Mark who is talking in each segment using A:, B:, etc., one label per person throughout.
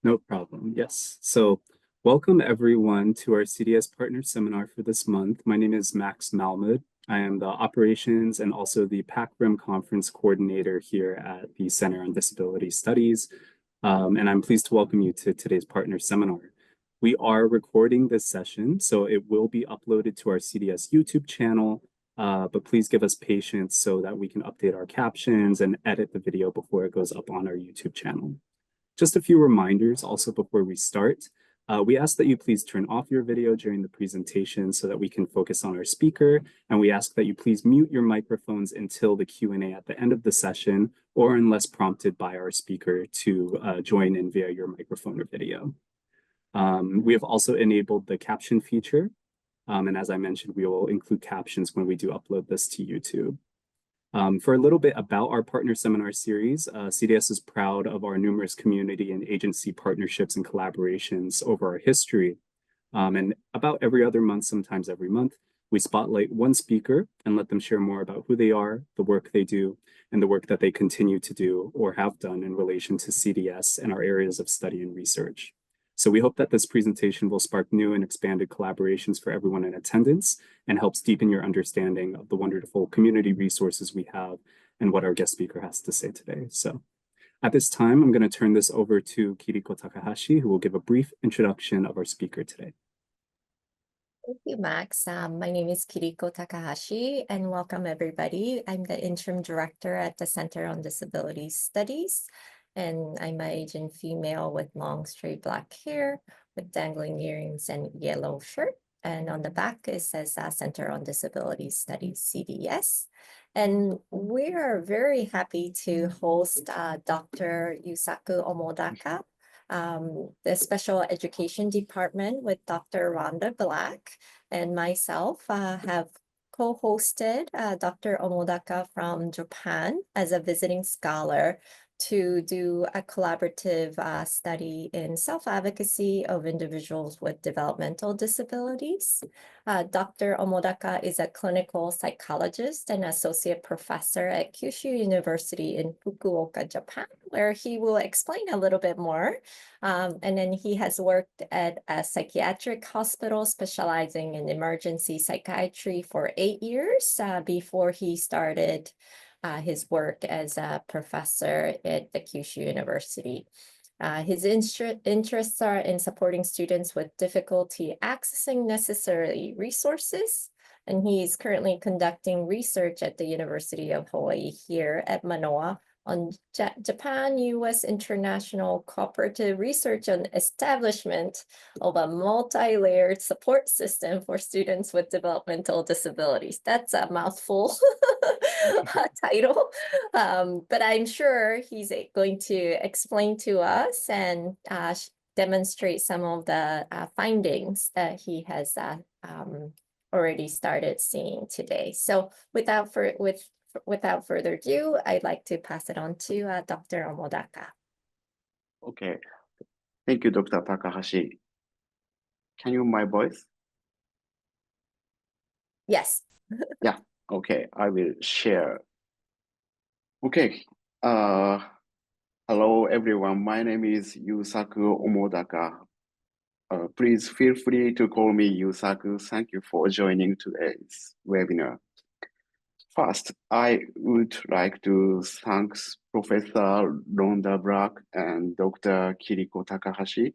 A: No problem. Yes. So welcome everyone to our CDS Partner Seminar for this month. My name is Max Malmud. I am the Operations and also the PAC-RIM Conference Coordinator here at the Center on Disability Studies. And I'm pleased to welcome you to today's Partner Seminar. We are recording this session, so it will be uploaded to our CDS YouTube channel, but please give us patience so that we can update our captions and edit the video before it goes up on our YouTube channel. Just a few reminders also before we start. We ask that you please turn off your video during the presentation so that we can focus on our speaker, and we ask that you please mute your microphones until the Q&A at the end of the session, or unless prompted by our speaker to join in via your microphone or video. We have also enabled the caption feature, and as I mentioned, we will include captions when we do upload this to YouTube. For a little bit about our partner seminar series, CDS is proud of our numerous community and agency partnerships and collaborations over our history. And about every other month, sometimes every month, we spotlight one speaker and let them share more about who they are, the work they do, and the work that they continue to do or have done in relation to CDS and our areas of study and research. So we hope that this presentation will spark new and expanded collaborations for everyone in attendance and helps deepen your understanding of the wonderful community resources we have and what our guest speaker has to say today. So at this time, I'm going to turn this over to Kiriko Takahashi, who will give a brief introduction of our speaker today.
B: Thank you, Max. My name is Kiriko Takahashi, and welcome everybody. I'm the interim director at the Center on Disability Studies, and I'm an Asian female with long, straight black hair, with dangling earrings and yellow shirt. And on the back, it says Center on Disability Studies, CDS. And we are very happy to host Dr. Yusaku Omodaka, the Special Education Department with Dr. Rhonda Black and myself have co-hosted Dr. Omodaka from Japan as a visiting scholar to do a collaborative study in self-advocacy of individuals with developmental disabilities. Dr. Omodaka is a clinical psychologist and associate professor at Kyushu University in Fukuoka, Japan, where he will explain a little bit more. And then he has worked at a psychiatric hospital specializing in emergency psychiatry for 8 years before he started his work as a professor at the Kyushu University. His interests are in supporting students with difficulty accessing necessary resources, and he's currently conducting research at the University of Hawaii here at Mānoa on Japan-US international cooperative research on establishment of a multi-layered support system for students with developmental disabilities. That's a mouthful title, but I'm sure he's going to explain to us and demonstrate some of the findings that he has already started seeing today. So without further ado, I'd like to pass it on to Dr. Omodaka.
C: Okay. Thank you, Dr. Takahashi. Can you hear my voice?
B: Yes.
C: Yeah. Okay. I will share. Okay. Hello, everyone. My name is Yusaku Omodaka. Please feel free to call me Yusaku. Thank you for joining today's webinar. First, I would like to thank Professor Rhonda Black and Dr. Kiriko Takahashi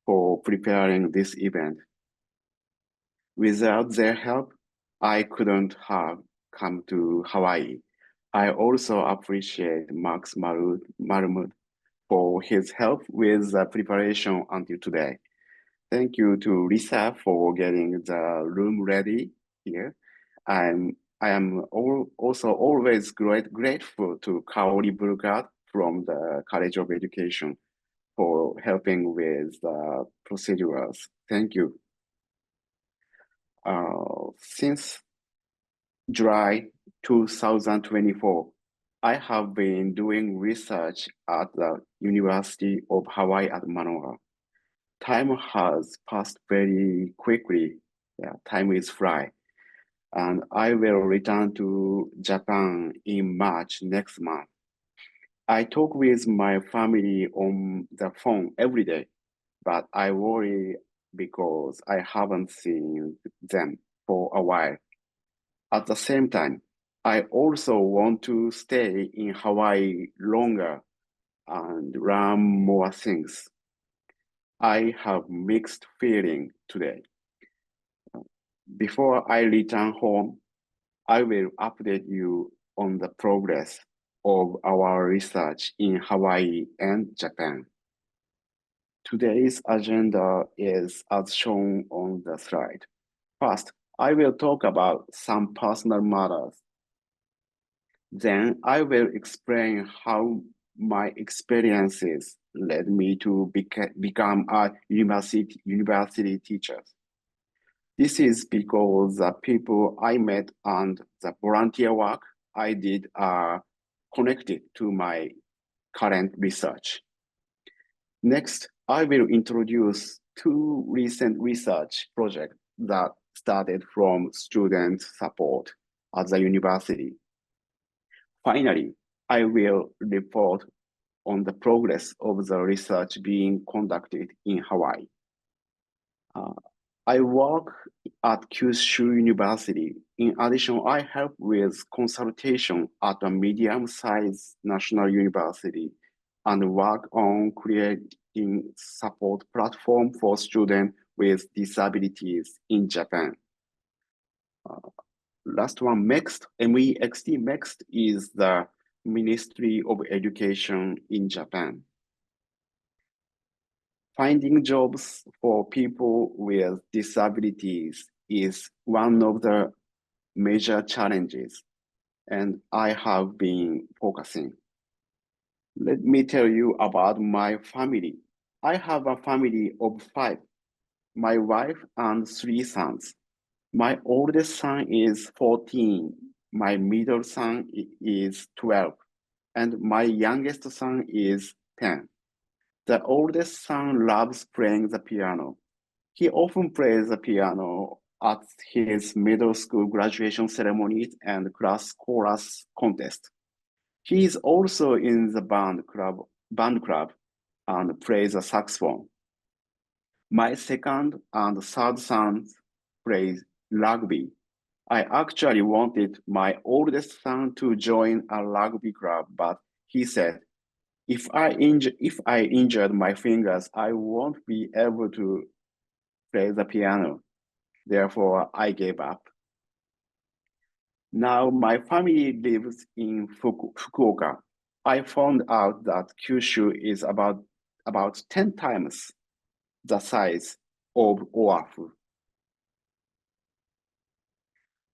C: for preparing this event. Without their help, I couldn't have come to Hawaii. I also appreciate Max Malmud for his help with the preparation until today. Thank you to Lisa for getting the room ready here. I am also always grateful to Kaori Burgard from the College of Education for helping with the procedures. Thank you. Since July 2024, I have been doing research at the University of Hawaii at Mānoa. Time has passed very quickly. Yeah, time is fly. And I will return to Japan in March next month. I talk with my family on the phone every day, but I worry because I haven't seen them for a while. At the same time, I also want to stay in Hawaii longer and learn more things. I have mixed feeling today. Before I return home, I will update you on the progress of our research in Hawaii and Japan. Today's agenda is as shown on the slide. First, I will talk about some personal matters. Then I will explain how my experiences led me to become a university teacher. This is because the people I met and the volunteer work I did are connected to my current research. Next, I will introduce two recent research projects that started from student support at the university. Finally, I will report on the progress of the research being conducted in Hawaii. I work at Kyushu University. In addition, I help with consultation at a medium-sized national university and work on creating support platform for students with disabilities in Japan. Last one, MEXT, MEXT. MEXT is the Ministry of Education in Japan. Finding jobs for people with disabilities is one of the major challenges, and I have been focusing. Let me tell you about my family. I have a family of 5, my wife and 3 sons. My oldest son is 14, my middle son is 12, and my youngest son is 10. The oldest son loves playing the piano. He often plays the piano at his middle school graduation ceremonies and class chorus contests. He is also in the band club and plays the saxophone. My second and third sons play rugby. I actually wanted my oldest son to join a rugby club, but he said, if I injured my fingers, I won't be able to play the piano. Therefore, I gave up. Now my family lives in Fukuoka. I found out that Kyushu is about 10 times the size of Oahu.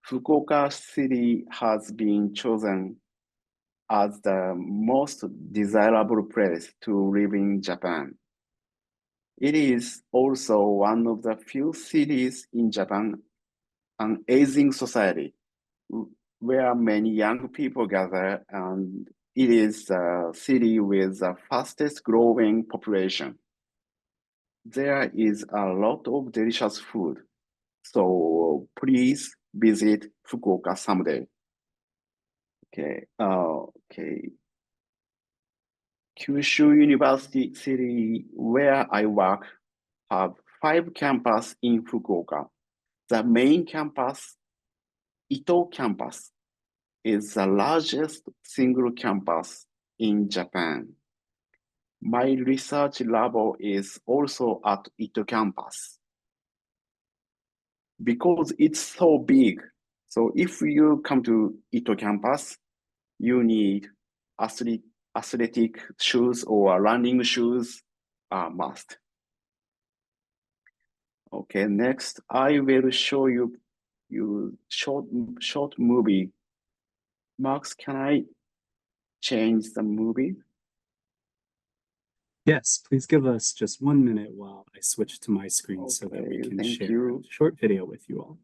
C: Fukuoka City has been chosen as the most desirable place to live in Japan. It is also one of the few cities in Japan, an aging society, where many young people gather, and it is the city with the fastest growing population. There is a lot of delicious food, so please visit Fukuoka someday. Okay. Kyushu University City, where I work, have 5 campuses in Fukuoka. The main campus, Ito campus, is the largest single campus in Japan. My research lab is also at Ito campus. Because it's so big, so if you come to Ito campus, you need athletic shoes or running shoes are must. Okay, next I will show you short movie. Max, can I change the movie?
A: Yes, please give us just 1 minute while I switch to my screen so that we can share a short video with you all.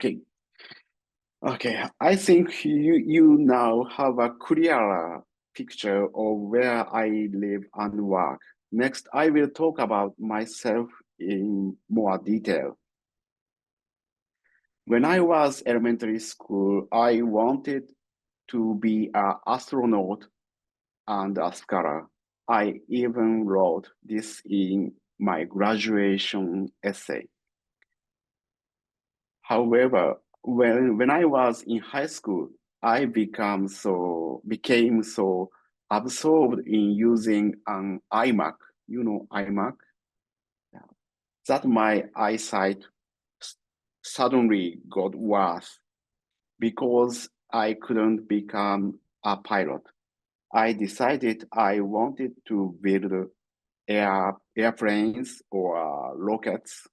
C: Okay. Okay, I think you now have a clearer picture of where I live and work. Next, I will talk about myself in more detail. When I was elementary school, I wanted to be an astronaut and a scholar. I even wrote this in my graduation essay. However, when I was in high school, I became so absorbed in using an iMac, you know iMac, that my eyesight suddenly got worse because I couldn't become a pilot. I decided I wanted to build airplanes or rockets.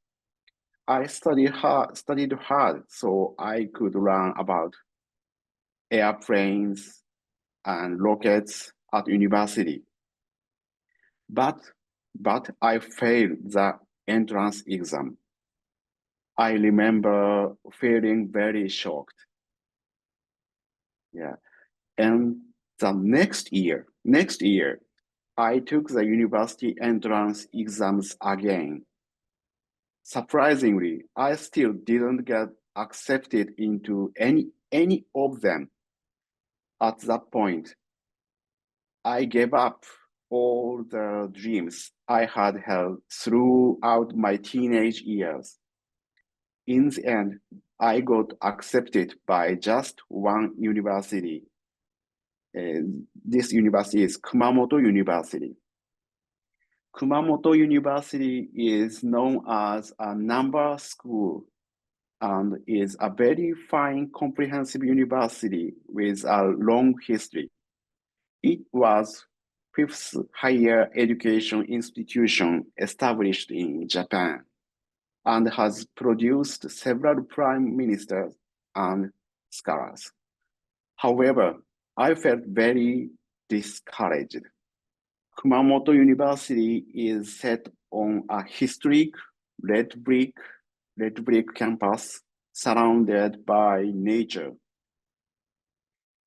C: I studied hard so I could learn about airplanes and rockets at university. But I failed the entrance exam. I remember feeling very shocked. Yeah. And the next year, I took the university entrance exams again. Surprisingly, I still didn't get accepted into any of them. At that point, I gave up all the dreams I had held throughout my teenage years. In the end, I got accepted by just one university. This university is Kumamoto University. Kumamoto University is known as a number school and is a very fine comprehensive university with a long history. It was fifth higher education institution established in Japan and has produced several prime ministers and scholars. However, I felt very discouraged. Kumamoto University is set on a historic red brick campus surrounded by nature.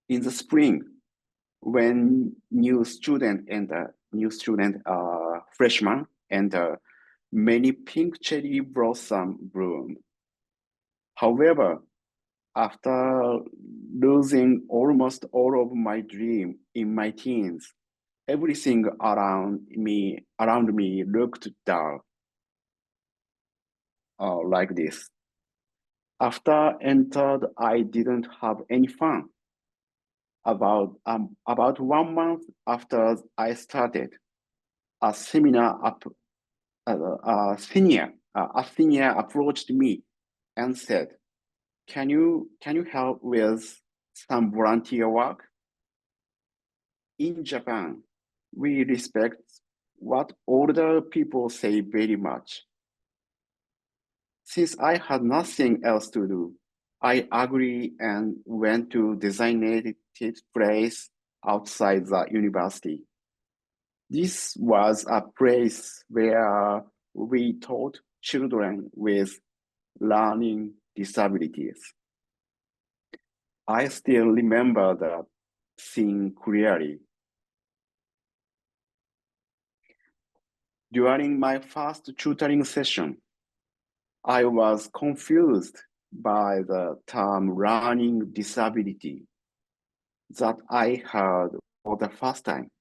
C: In the spring, when freshmen enter, many pink cherry blossom bloom. However, after losing almost all of my dream in my teens, everything around me looked dull, like this. After entered, I didn't have any fun. About 1 month after I started, a senior approached me and said, "Can you help with some volunteer work?" In Japan, we respect what older people say very much. Since I had nothing else to do, I agreed and went to designated place outside the university. This was a place where we taught children with learning disabilities. I still remember the scene clearly. During my first tutoring session, I was confused by the term learning disability that I heard for the first time.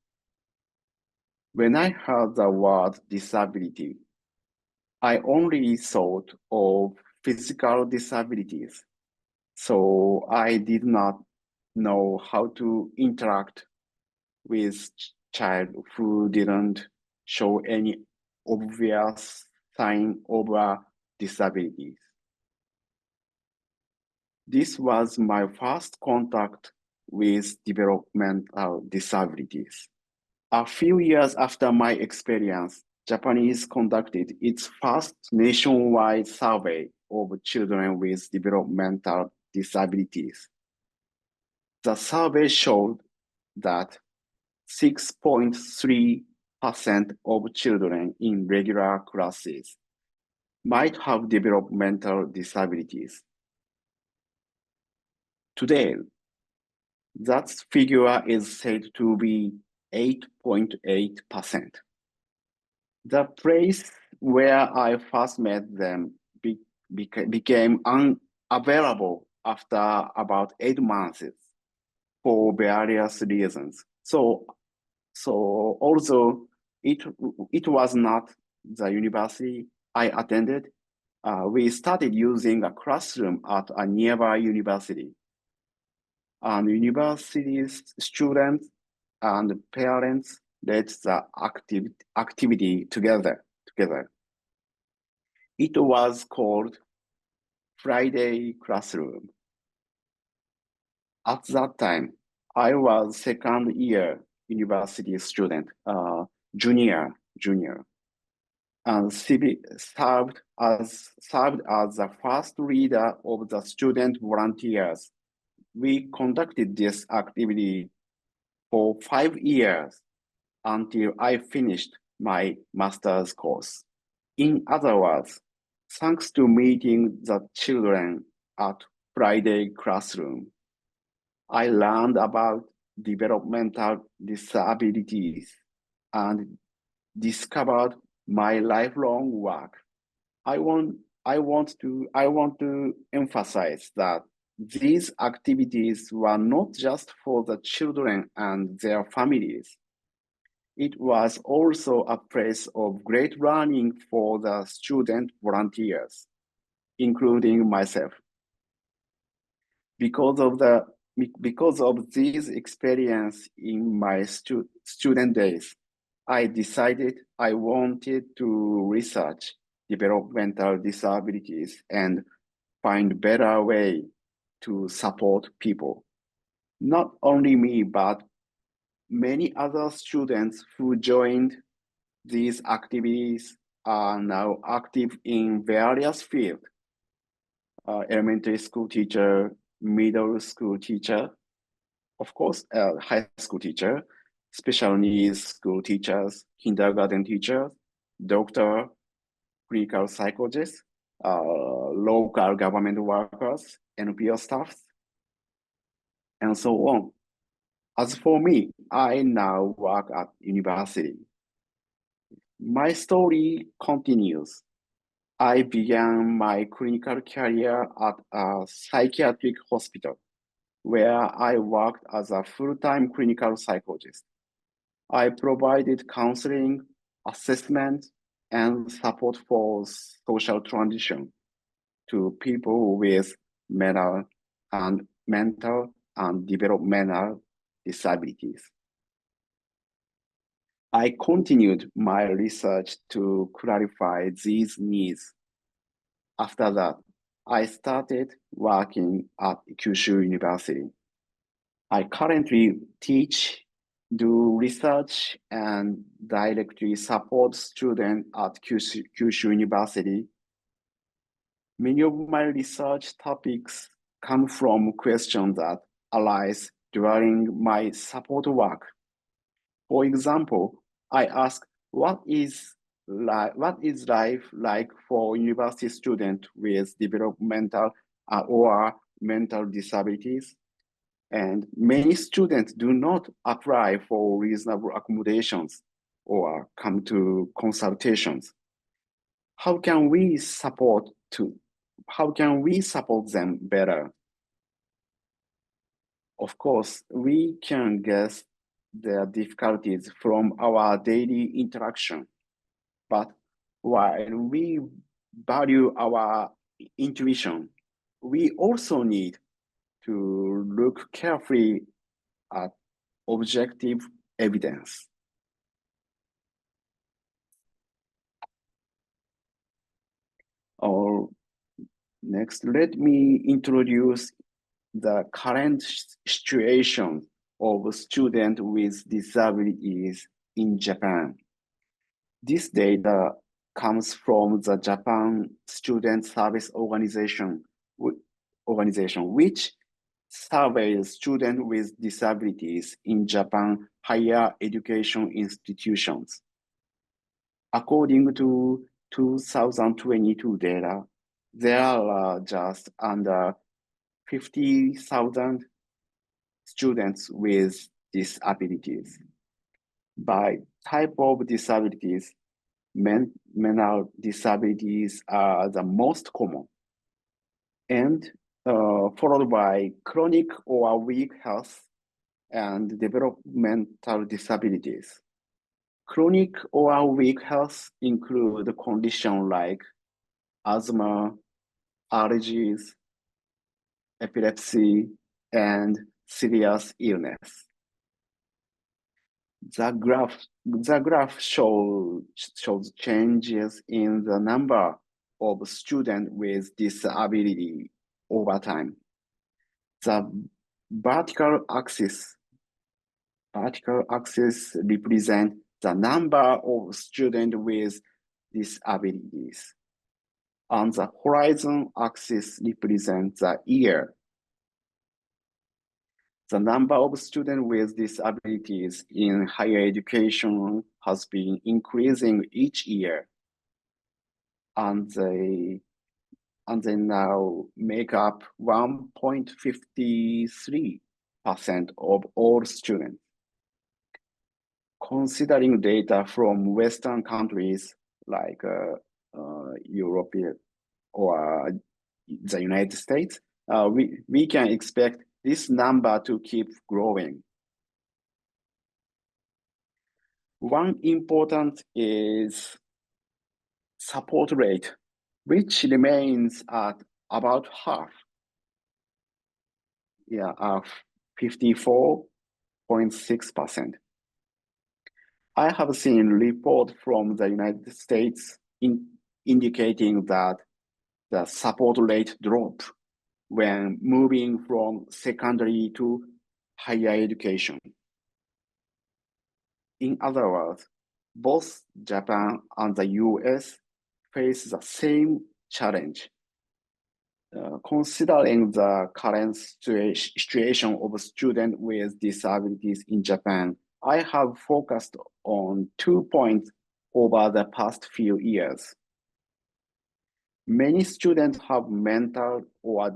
C: When I heard the word disability, I only thought of physical disabilities, so I did not know how to interact with child who didn't show any obvious sign of a disability. This was my first contact with developmental disabilities. A few years after my experience, Japanese conducted its first nationwide survey of children with developmental disabilities. The survey showed that 6.3% of children in regular classes might have developmental disabilities. Today, that figure is said to be 8.8%. The place where I first met them became unavailable after about 8 months for various reasons. So although it was not the university I attended, we started using a classroom at a nearby university. And university students and parents led the activity together. It was called Friday Classroom. At that time, I was second year university student, junior, and served as the first leader of the student volunteers. We conducted this activity for 5 years until I finished my master's course. In other words, thanks to meeting the children at Friday Classroom, I learned about developmental disabilities and discovered my lifelong work. I want to emphasize that these activities were not just for the children and their families. It was also a place of great learning for the student volunteers, including myself. Because of this experience in my student days, I decided I wanted to research developmental disabilities and find better way to support people. Not only me, but many other students who joined these activities are now active in various fields. Elementary school teacher, middle school teacher, of course, high school teacher, special needs school teachers, kindergarten teachers, doctor, clinical psychologists, local government workers, NPO staffs, and so on. As for me, I now work at university. My story continues. I began my clinical career at a psychiatric hospital, where I worked as a full-time clinical psychologist. I provided counseling, assessment, and support for social transition to people with mental and developmental disabilities. I continued my research to clarify these needs. After that, I started working at Kyushu University. I currently teach, do research, and directly support students at Kyushu University. Many of my research topics come from questions that arise during my support work. For example, I ask, what is life like for university students with developmental or mental disabilities? And many students do not apply for reasonable accommodations or come to consultations. How can we support them better? Of course, we can guess their difficulties from our daily interaction. But while we value our intuition, we also need to look carefully at objective evidence. Or next, let me introduce the current situation of students with disabilities in Japan. This data comes from the Japan Student Service Organization, which surveys students with disabilities in Japan higher education institutions. According to 2022 data, there are just under 50,000 students with disabilities. By type of disabilities, mental disabilities are the most common, and followed by chronic or weak health and developmental disabilities. Chronic or weak health include conditions like asthma, allergies, epilepsy, and serious illness. The graph shows changes in the number of students with disability over time. The vertical axis represents the number of students with disabilities, and the horizon axis represents the year. The number of students with disabilities in higher education has been increasing each year, and they now make up 1.53% of all students. Considering data from Western countries like Europe or the United States, we can expect this number to keep growing. One important is support rate, which remains at about half. 54.6%. I have seen reports from the United States indicating that the support rate dropped when moving from secondary to higher education. In other words, both Japan and the US face the same challenge. Considering the current situation of students with disabilities in Japan, I have focused on 2 points over the past few years. Many students have mental or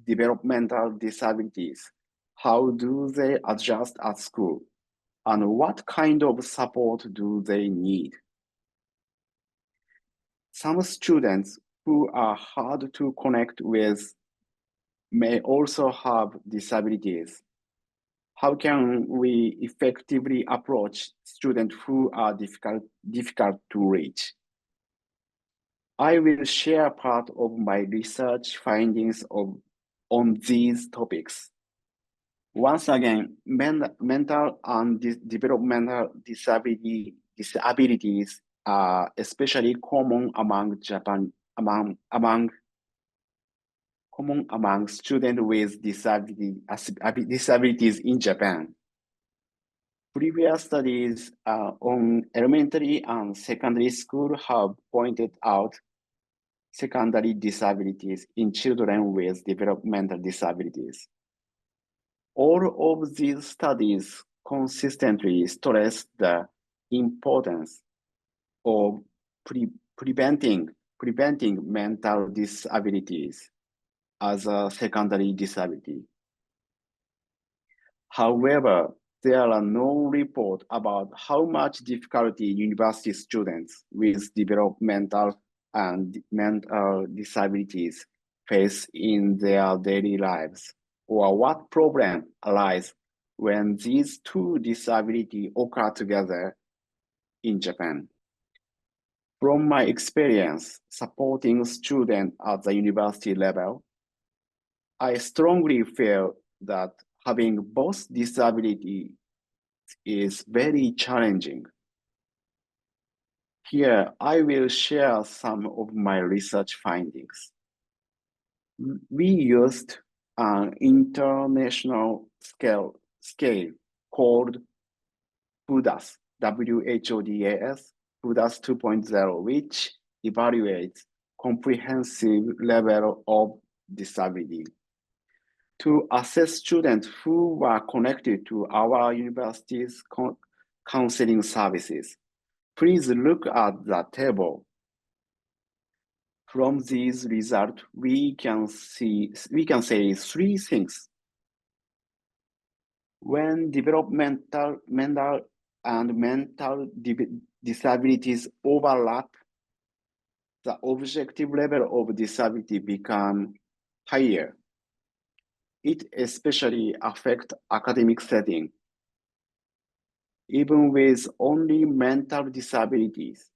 C: developmental disabilities. How do they adjust at school? And what kind of support do they need? Some students who are hard to connect with may also have disabilities. How can we effectively approach students who are difficult to reach? I will share part of my research findings on these topics. Once again, mental and developmental disabilities are especially common among students with disabilities in Japan. Previous studies on elementary and secondary school have pointed out secondary disabilities in children with developmental disabilities. All of these studies consistently stress the importance of preventing mental disabilities as a secondary disability. However, there are no reports about how much difficulty university students with developmental and mental disabilities face in their daily lives, or what problem arise when these two disabilities occur together in Japan. From my experience supporting students at the university level, I strongly feel that having both disabilities is very challenging. Here, I will share some of my research findings. We used an international scale called WHODAS, WHODAS, WHODAS 2.0, which evaluates comprehensive level of disability. To assess students who were connected to our university's counseling services, please look at the table. From these results, we can say three things. When developmental, mental, and mental disabilities overlap, the objective level of disability become higher. It especially affects academic setting. Even with only mental disabilities,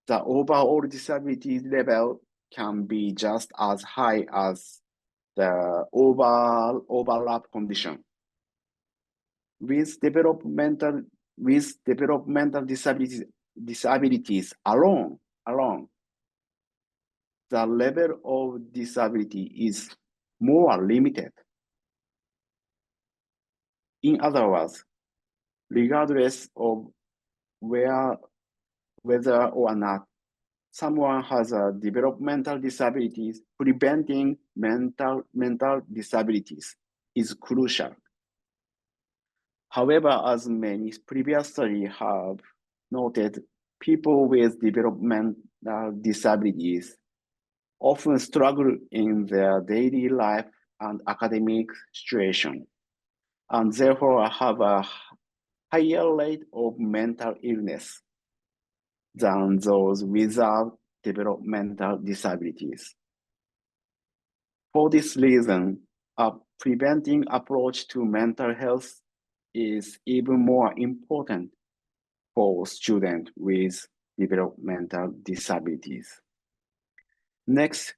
C: the overall disability level can be just as high as the overlap condition. With developmental disabilities alone, the level of disability is more limited. In other words, regardless of whether or not someone has a developmental disabilities, preventing mental disabilities is crucial. However, as many previous studies have noted, people with developmental disabilities often struggle in their daily life and academic situation, and therefore have a higher rate of mental illness than those without developmental disabilities. For this reason, a preventing approach to mental health is even more important for students with developmental disabilities. Next,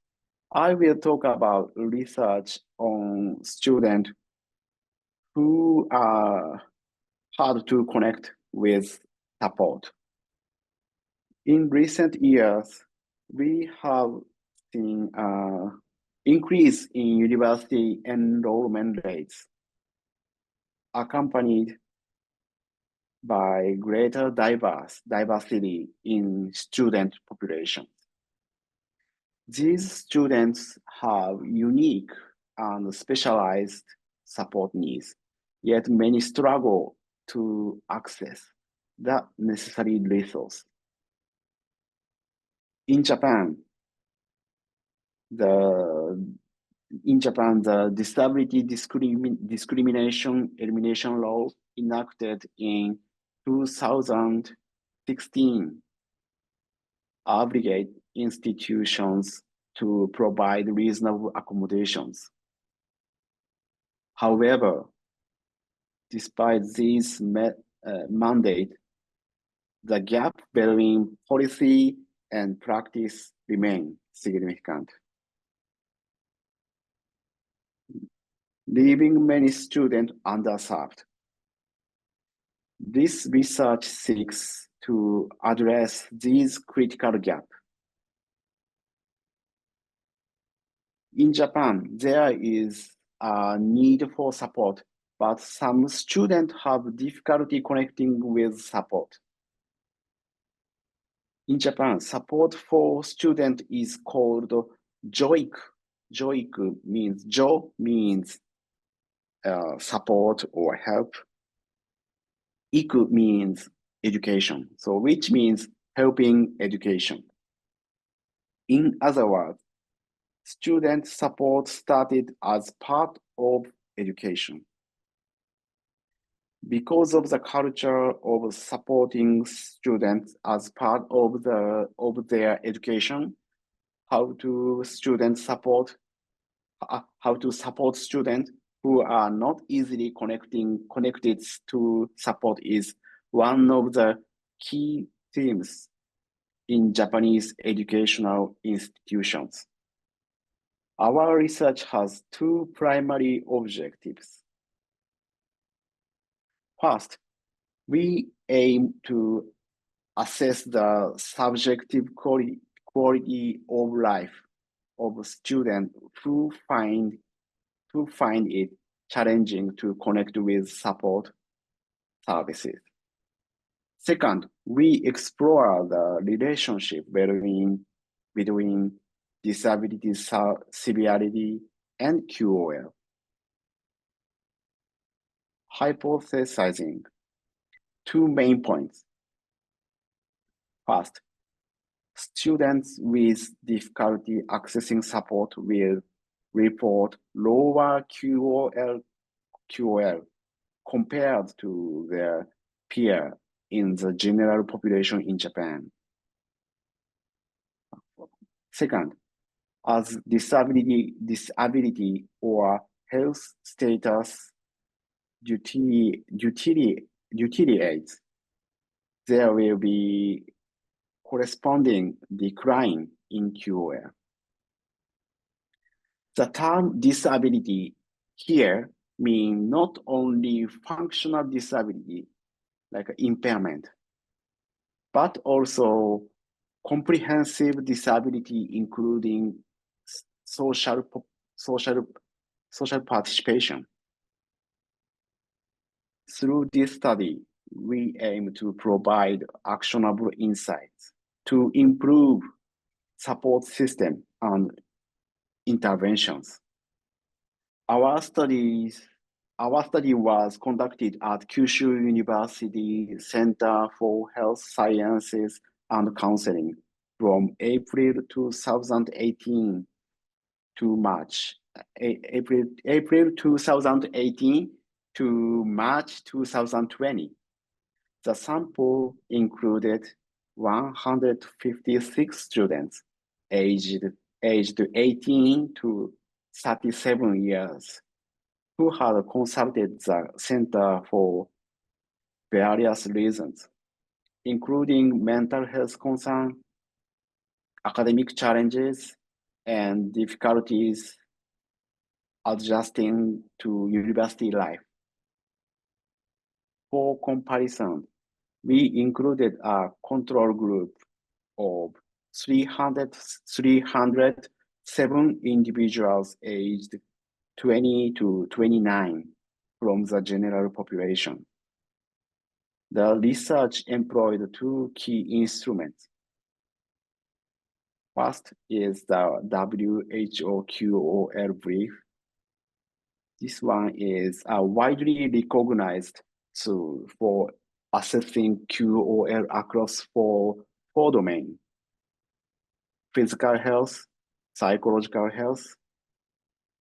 C: I will talk about research on students who are hard to connect with support. In recent years, we have seen an increase in university enrollment rates, accompanied by greater diversity in student populations. These students have unique and specialized support needs, yet many struggle to access the necessary resource. In Japan, the disability discrimination elimination law enacted in 2016 obligate institutions to provide reasonable accommodations. However, despite this mandate, the gap between policy and practice remain significant, leaving many students underserved. This research seeks to address these critical gaps. In Japan, there is a need for support, but some students have difficulty connecting with support. In Japan, support for students is called JOIC. JOIC means, Jo means support or help. Iku means education, so which means helping education. In other words, student support started as part of education. Because of the culture of supporting students as part of their education, how to support students who are not easily connected to support is one of the key themes in Japanese educational institutions. Our research has two primary objectives. First, we aim to assess the subjective quality of life of students who find it challenging to connect with support services. Second, we explore the relationship between disability severity and QOL. Hypothesizing two main points. First, students with difficulty accessing support will report lower QOL compared to their peer in the general population in Japan. Second, as disability or health status deteriorates, there will be corresponding decline in QOL. The term disability here means not only functional disability, like impairment, but also comprehensive disability, including social participation. Through this study, we aim to provide actionable insights to improve support system and interventions. Our study was conducted at Kyushu University Center for Health Sciences and Counseling from April 2018 to March. April 2018 to March 2020. The sample included 156 students aged 18 to 37 years who had consulted the center for various reasons, including mental health concerns, academic challenges, and difficulties adjusting to university life. For comparison, we included a control group of 307 individuals aged 20 to 29 from the general population. The research employed two key instruments. First is the WHO QOL brief. This one is a widely recognized tool for assessing QOL across four domains: physical health, psychological health,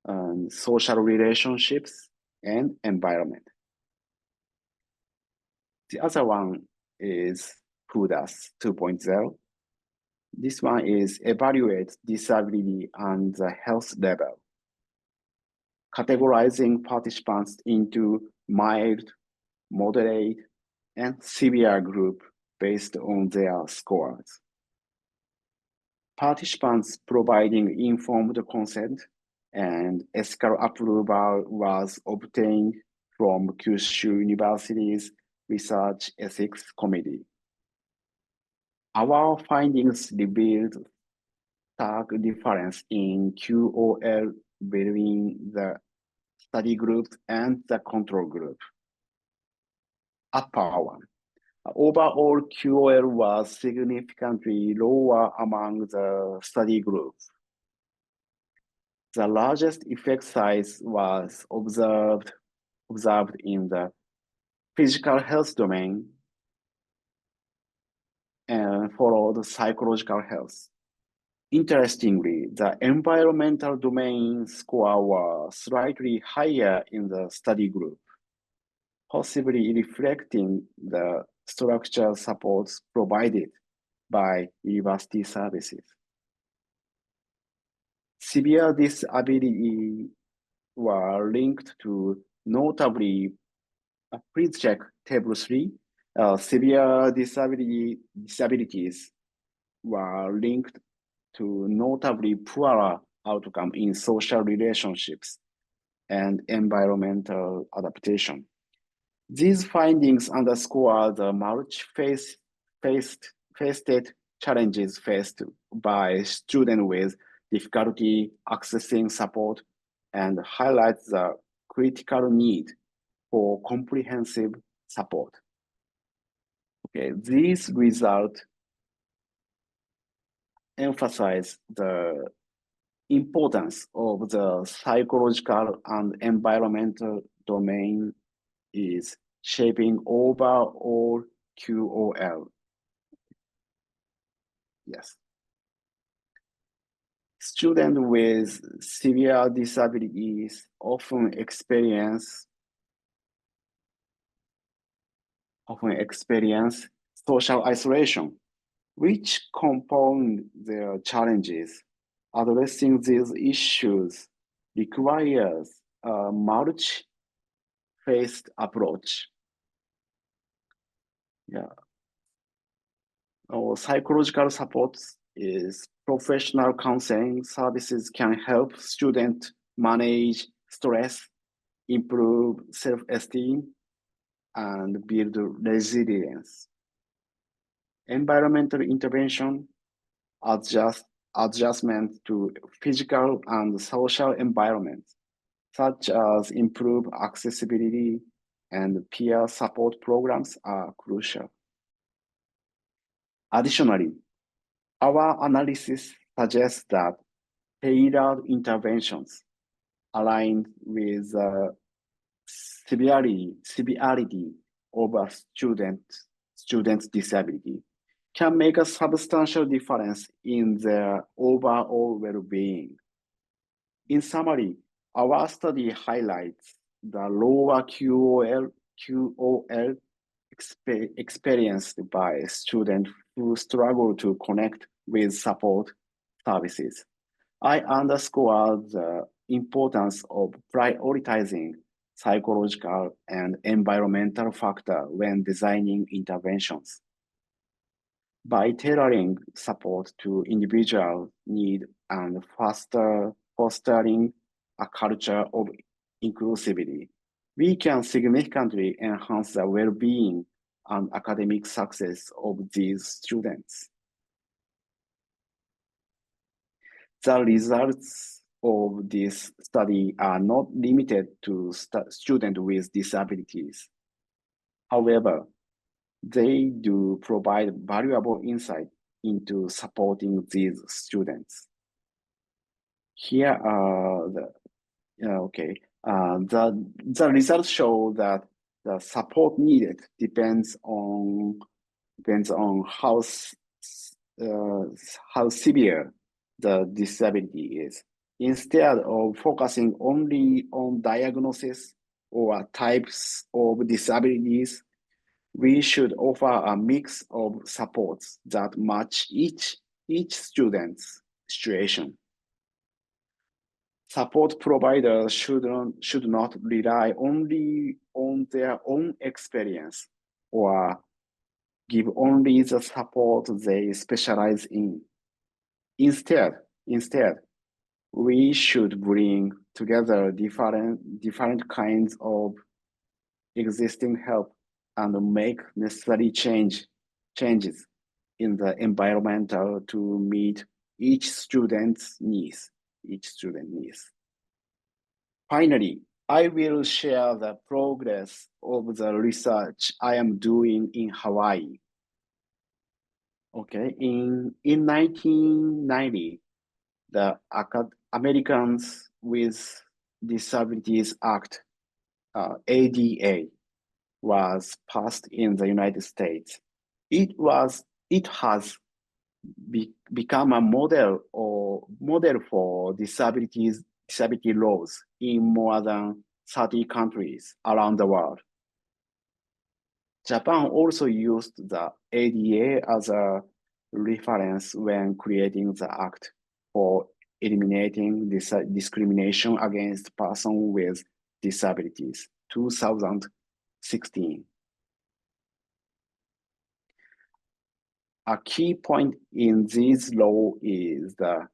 C: and social relationships, and environment. The other one is PUDAS 2.0. This one is evaluate disability and the health level, categorizing participants into mild, moderate, and severe group based on their scores. Participants providing informed consent and ethical approval was obtained from Kyushu University's Research Ethics Committee. Our findings revealed stark difference in QOL between the study group and the control group. Upper one. Overall, QOL was significantly lower among the study group. The largest effect size was observed in the physical health domain and followed psychological health. Interestingly, the environmental domain score was slightly higher in the study group, possibly reflecting the structural supports provided by university services. Severe disability were linked to notably, please check table 3. Severe disabilities were linked to notably poorer outcome in social relationships and environmental adaptation. These findings underscore the multi-faceted challenges faced by students with difficulty accessing support and highlight the critical need for comprehensive support. Okay, these results emphasize the importance of the psychological and environmental domain is shaping overall QOL. Yes, Students with severe disabilities often experience social isolation, which compound their challenges. Addressing these issues requires a multi-phased approach. Our psychological support is professional counseling services can help students manage stress, improve self-esteem, and build resilience. Environmental intervention, adjustment to physical and social environments, such as improved accessibility and peer support programs are crucial. Additionally, our analysis suggests that tailored interventions aligned with the severity of a student's disability can make a substantial difference in their overall well-being. In summary, our study highlights the lower QOL experienced by students who struggle to connect with support services. I underscore the importance of prioritizing psychological and environmental factors when designing interventions. By tailoring support to individual needs and fostering a culture of inclusivity, we can significantly enhance the well-being and academic success of these students. The results of this study are not limited to students with disabilities. However, they do provide valuable insight into supporting these students. Here are the results show that the support needed depends on how severe the disability is. Instead of focusing only on diagnosis or types of disabilities, we should offer a mix of supports that match each student's situation. Support providers should not rely only on their own experience or give only the support they specialize in. Instead, we should bring together different kinds of existing help and make necessary changes in the environment to meet each student's needs. Finally, I will share the progress of the research I am doing in Hawaii. Okay, in 1990, the Americans with Disabilities Act, ADA, was passed in the United States. It has become a model for disability laws in more than 30 countries around the world. Japan also used the ADA as a reference when creating the act for eliminating discrimination against persons with disabilities, 2016. A key point in this law is the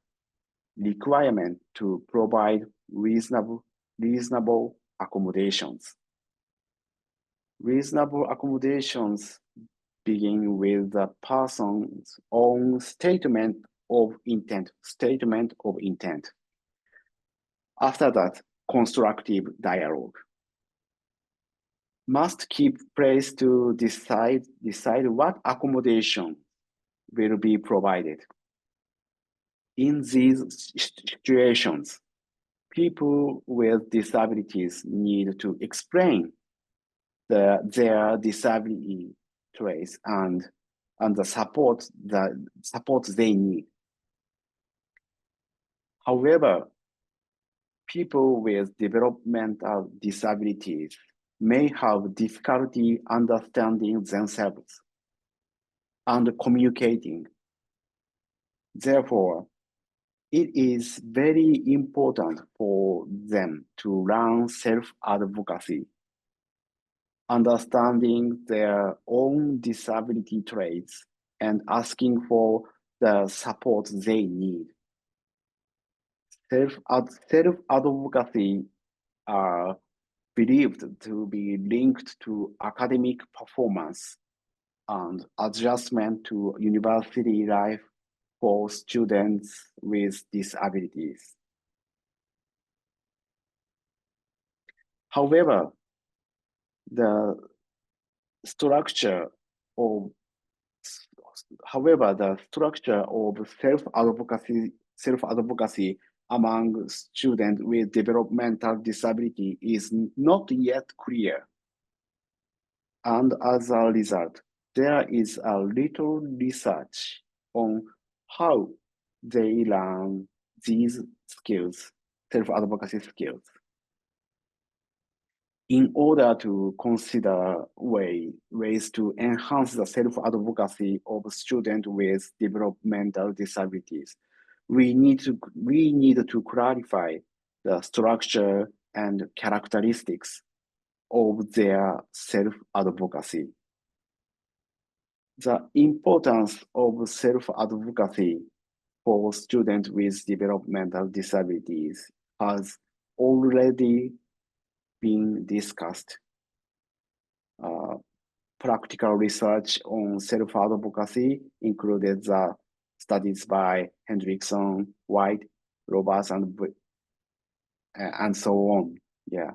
C: requirement to provide reasonable accommodations. Reasonable accommodations begin with the person's own statement of intent. After that, constructive dialogue must keep place to decide what accommodation will be provided. In these situations, people with disabilities need to explain their disability traits and the support they need. However, people with developmental disabilities may have difficulty understanding themselves and communicating. Therefore, it is very important for them to learn self-advocacy, understanding their own disability traits and asking for the support they need. Self-advocacy are believed to be linked to academic performance and adjustment to university life for students with disabilities. However, the structure of self-advocacy among students with developmental disability is not yet clear. And as a result, there is a little research on how they learn these skills, self-advocacy skills. In order to consider ways to enhance the self-advocacy of students with developmental disabilities, we need to clarify the structure and characteristics of their self-advocacy. The importance of self-advocacy for students with developmental disabilities has already been discussed. Practical research on self-advocacy included the studies by Hendrickson, White, Roberts, and so on. Yeah,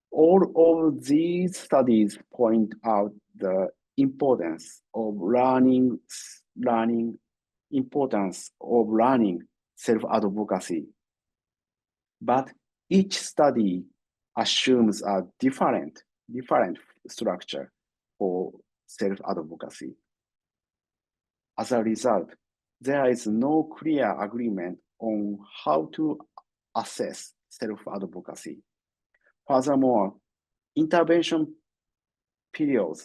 C: all of these studies point out the importance of learning self-advocacy. But each study assumes a different structure for self-advocacy. As a result, there is no clear agreement on how to assess self-advocacy. Furthermore, intervention period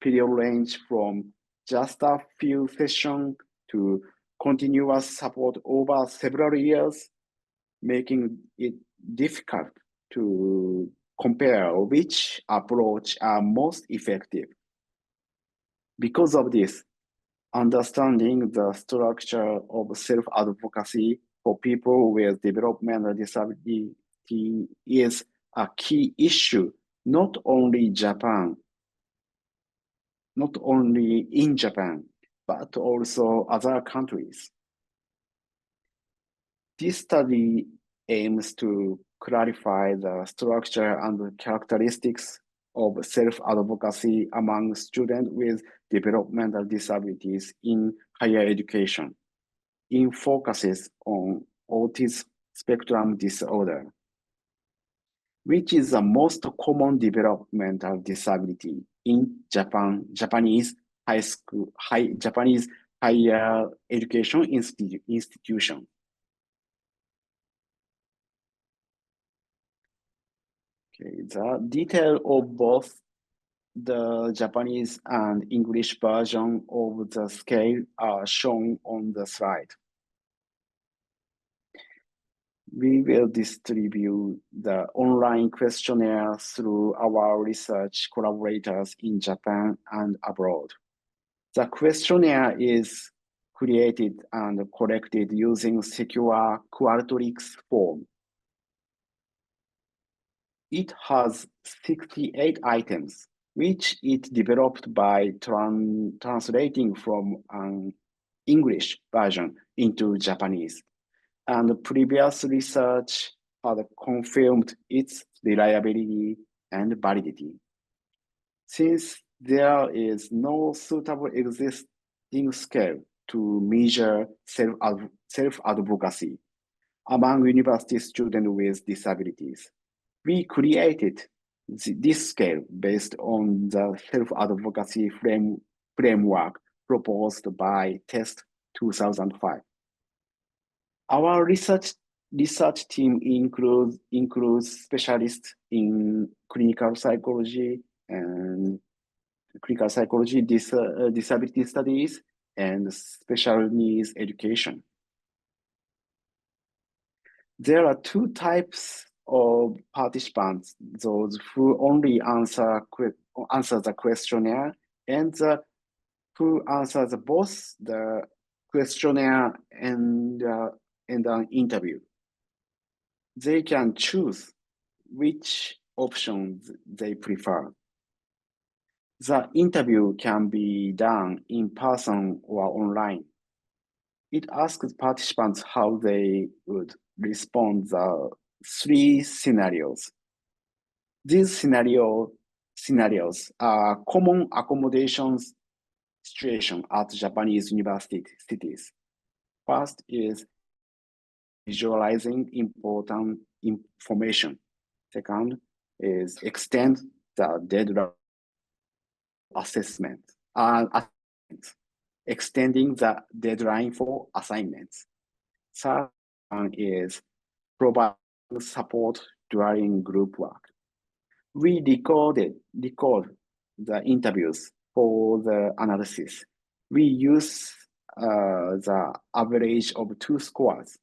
C: range from just a few sessions to continuous support over several years, making it difficult to compare which approach are most effective. Because of this, understanding the structure of self-advocacy for people with developmental disability is a key issue, not only in Japan, but also other countries. This study aims to clarify the structure and characteristics of self-advocacy among students with developmental disabilities in higher education. It focuses on autism spectrum disorder, which is the most common developmental disability in Japanese higher education institution. Okay, the detail of both the Japanese and English version of the scale are shown on the slide. We will distribute the online questionnaire through our research collaborators in Japan and abroad. The questionnaire is created and collected using secure Qualtrics form. It has 68 items, which it developed by translating from an English version into Japanese. And previous research had confirmed its reliability and validity. Since there is no suitable existing scale to measure self-advocacy among university students with disabilities, we created this scale based on the self-advocacy framework proposed by TEST 2005. Our research team includes specialists in clinical psychology and disability studies, and special needs education. There are two types of participants: those who only answer the questionnaire, and who answers both the questionnaire and an interview. They can choose which options they prefer. The interview can be done in person or online. It asks participants how they would respond to the three scenarios. These scenarios are common accommodations situation at Japanese universities. First is visualizing important information. Second is extend the deadline assessment. Extending the deadline for assignments. Third one is providing support during group work. We record the interviews for the analysis. We use the average of two scores,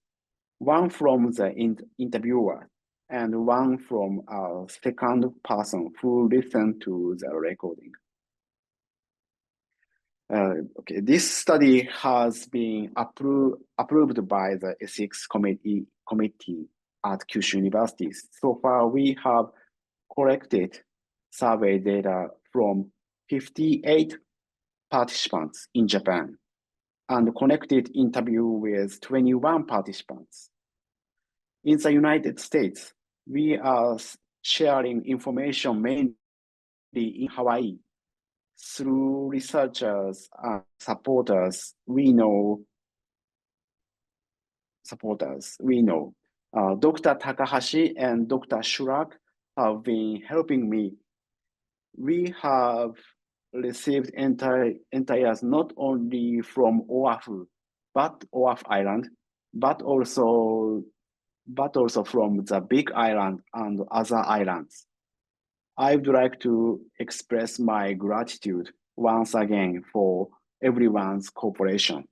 C: one from the interviewer and one from a second person who listened to the recording. This study has been approved by the ethics committee at Kyushu University. So far, we have collected survey data from 58 participants in Japan and conducted interview with 21 participants. In the United States, we are sharing information mainly in Hawaii. Through researchers and supporters, we know. Dr. Takahashi and Dr. Shurak have been helping me. We have received entries not only from Oahu Island, but also from the Big Island and other islands. I would like to express my gratitude once again for everyone's cooperation.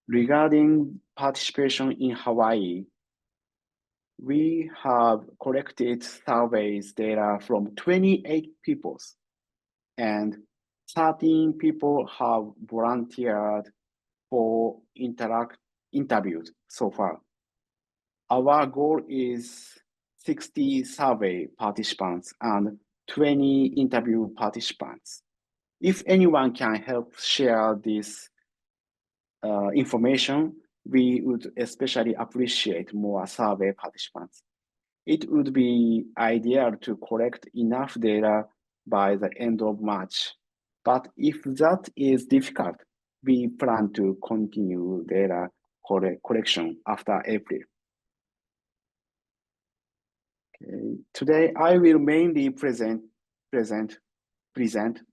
C: Regarding participation in Hawaii, we have collected surveys data from 28 people, and 13 people have volunteered for interviews so far. Our goal is 60 survey participants and 20 interview participants. If anyone can help share this information, we would especially appreciate more survey participants. It would be ideal to collect enough data by the end of March. But if that is difficult, we plan to continue data collection after April. Okay. Today, I will mainly present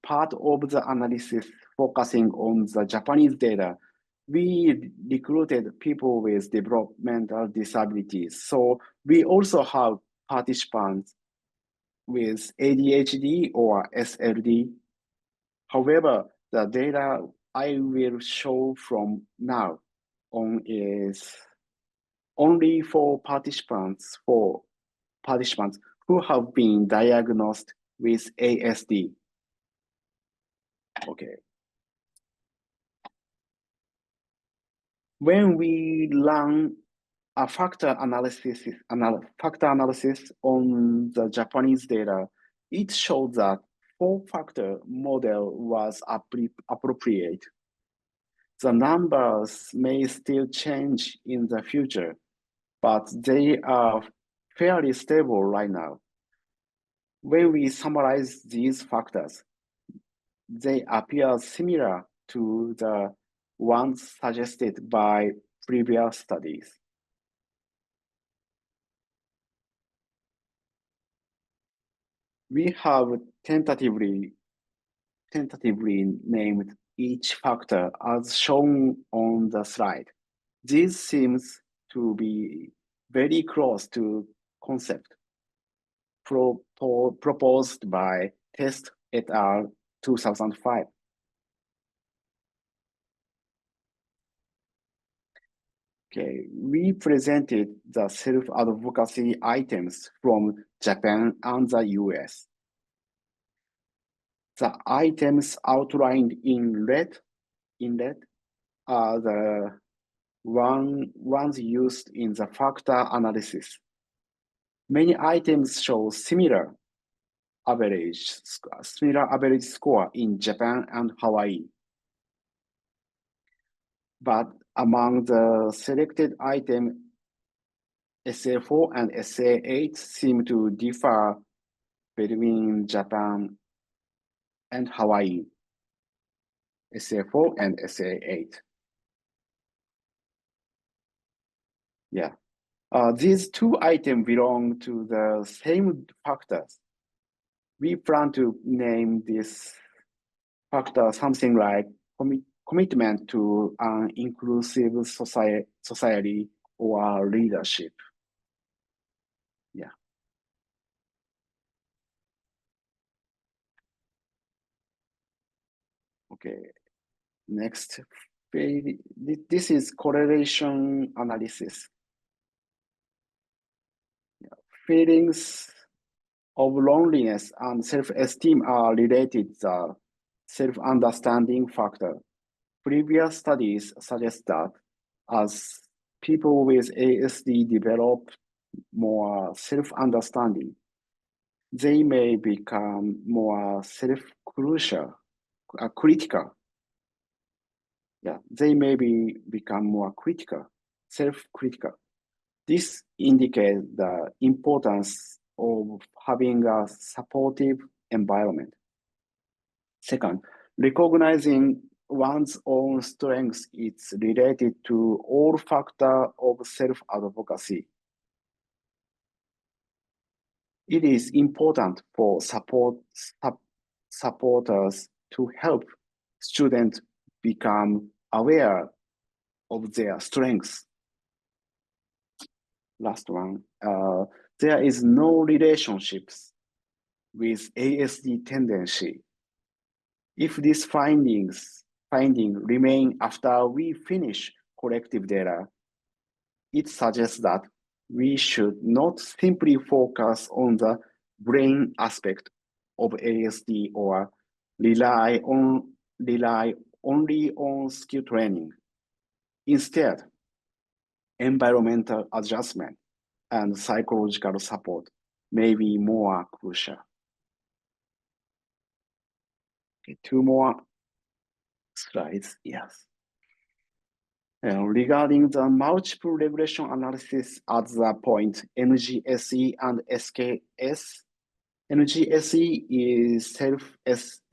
C: part of the analysis focusing on the Japanese data. We recruited people with developmental disabilities. So we also have participants with ADHD or SLD. However, the data I will show from now on is only for participants who have been diagnosed with ASD. Okay. When we run a factor analysis on the Japanese data, it showed that 4-factor model was appropriate. The numbers may still change in the future, but they are fairly stable right now. When we summarize these factors, they appear similar to the ones suggested by previous studies. We have tentatively named each factor as shown on the slide. This seems to be very close to concept proposed by Test et al. 2005. Okay, we presented the self-advocacy items from Japan and the US. The items outlined in red are the ones used in the factor analysis. Many items show similar average score in Japan and Hawaii. But among the selected items, SA4 and SA8 seem to differ between Japan and Hawaii. SA4 and SA8. Yeah. These two items belong to the same factors. We plan to name this factor something like commitment to an inclusive society or leadership. Yeah. Okay. Next, this is correlation analysis. Feelings of loneliness and self-esteem are related to the self-understanding factor. Previous studies suggest that as people with ASD develop more self-understanding, they may become more critical. Yeah, they may become more self-critical. This indicates the importance of having a supportive environment. Second, recognizing one's own strengths is related to all factors of self-advocacy. It is important for supporters to help students become aware of their strengths. Last one, there is no relationships with ASD tendency. If these findings remain after we finish collective data, it suggests that we should not simply focus on the brain aspect of ASD or rely only on skill training. Instead, environmental adjustment and psychological support may be more crucial. Okay, 2 more slides, yes. Regarding the multiple regression analysis at the point NGSE and SKS, NGSE is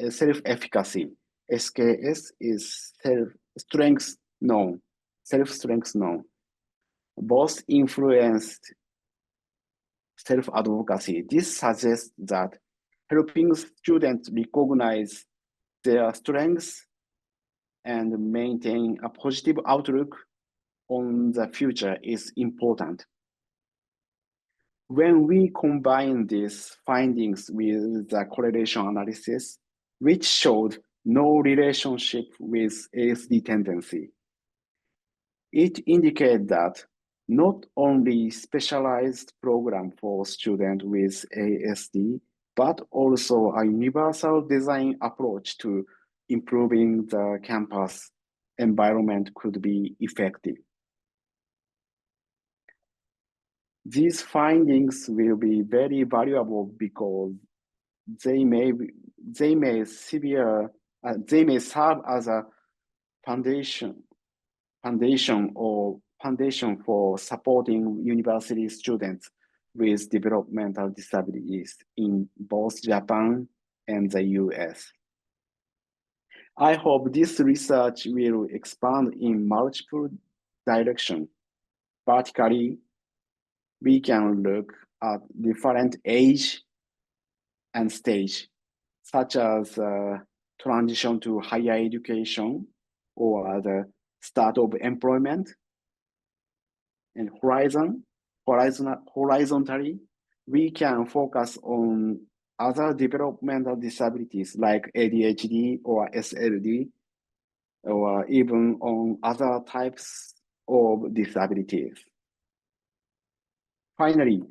C: self-efficacy. SKS is self-strength known. Both influenced self-advocacy. This suggests that helping students recognize their strengths and maintain a positive outlook on the future is important. When we combine these findings with the correlation analysis, which showed no relationship with ASD tendency, it indicates that not only specialized program for students with ASD, but also a universal design approach to improving the campus environment could be effective. These findings will be very valuable because they may serve as a foundation for supporting university students with developmental disabilities in both Japan and the US. I hope this research will expand in multiple directions. Particularly, we can look at different age and stage, such as transition to higher education or the start of employment. And horizontally, we can focus on other developmental disabilities like ADHD or SLD, or even on other types of disabilities. Finally,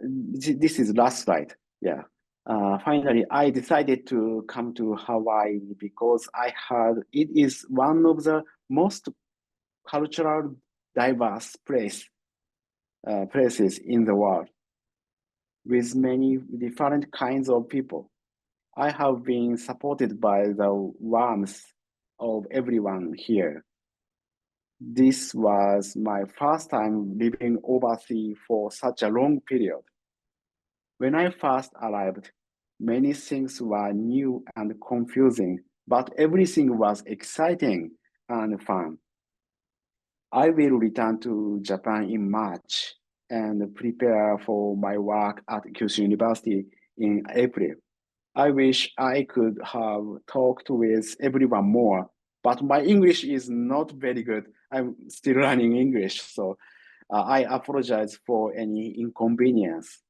C: this is last slide. Yeah. Finally, I decided to come to Hawaii because I heard it is one of the most cultural diverse places in the world with many different kinds of people. I have been supported by the warmth of everyone here. This was my first time living overseas for such a long period. When I first arrived, many things were new and confusing, but everything was exciting and fun. I will return to Japan in March and prepare for my work at Kyushu University in April. I wish I could have talked with everyone more, but my English is not very good. I'm still learning English, so I apologize for any inconvenience.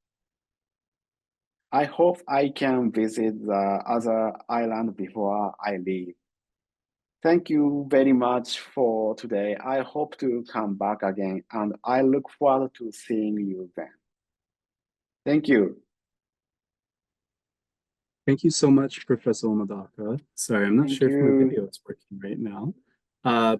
C: I hope I can visit the other island before I leave. Thank you very much for today. I hope to come back again, and I look forward to seeing you then. Thank you.
A: Thank you so much, Professor Omodaka. Sorry, I'm not
C: Thank
A: sure if my
C: you.
A: video is working right now.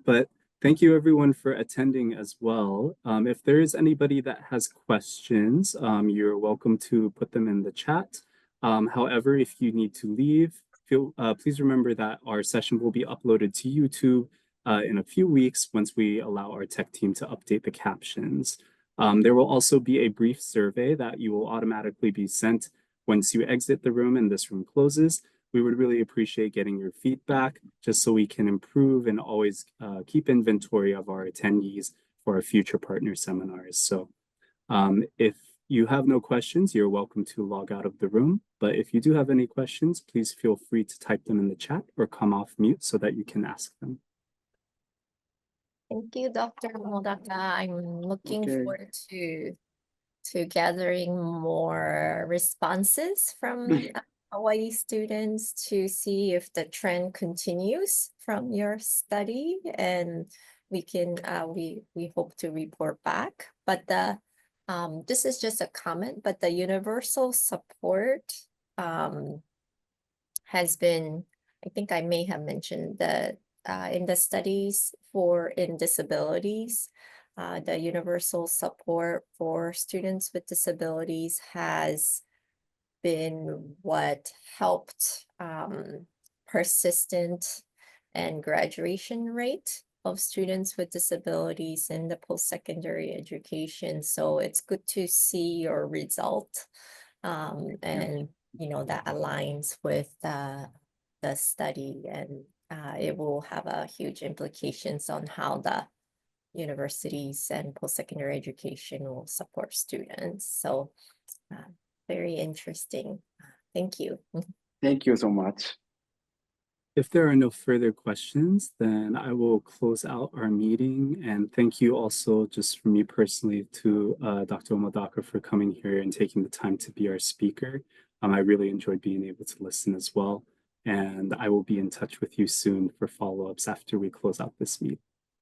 A: But thank you everyone for attending as well. If there is anybody that has questions, you're welcome to put them in the chat. However, if you need to leave, please remember that our session will be uploaded to YouTube in a few weeks once we allow our tech team to update the captions. There will also be a brief survey that you will automatically be sent once you exit the room and this room closes. We would really appreciate getting your feedback just so we can improve and always keep inventory of our attendees for our future partner seminars. So if you have no questions, you're welcome to log out of the room. But if you do have any questions, please feel free to type them in the chat or come off mute so that you can ask them.
B: Thank you, Dr. Omodaka. I'm looking
C: Okay.
B: forward to gathering more responses from Hawaii students to see if the trend continues from your study, and we can we hope to report back. But this is just a comment, but the universal support has been, I think I may have mentioned that in the studies in disabilities, the universal support for students with disabilities has been what helped persistent and graduation rate of students with disabilities in the post-secondary education. So it's good to see your result, and you know that aligns with the study, and it will have a huge implications on how the universities and post-secondary education will support students. So very interesting. Thank you.
C: Thank you so much.
A: If there are no further questions, then I will close out our meeting. And thank you also, just for me personally, to Dr. Omodaka for coming here and taking the time to be our speaker. I really enjoyed being able to listen as well. And I will be in touch with you soon for follow-ups after we close out this meeting.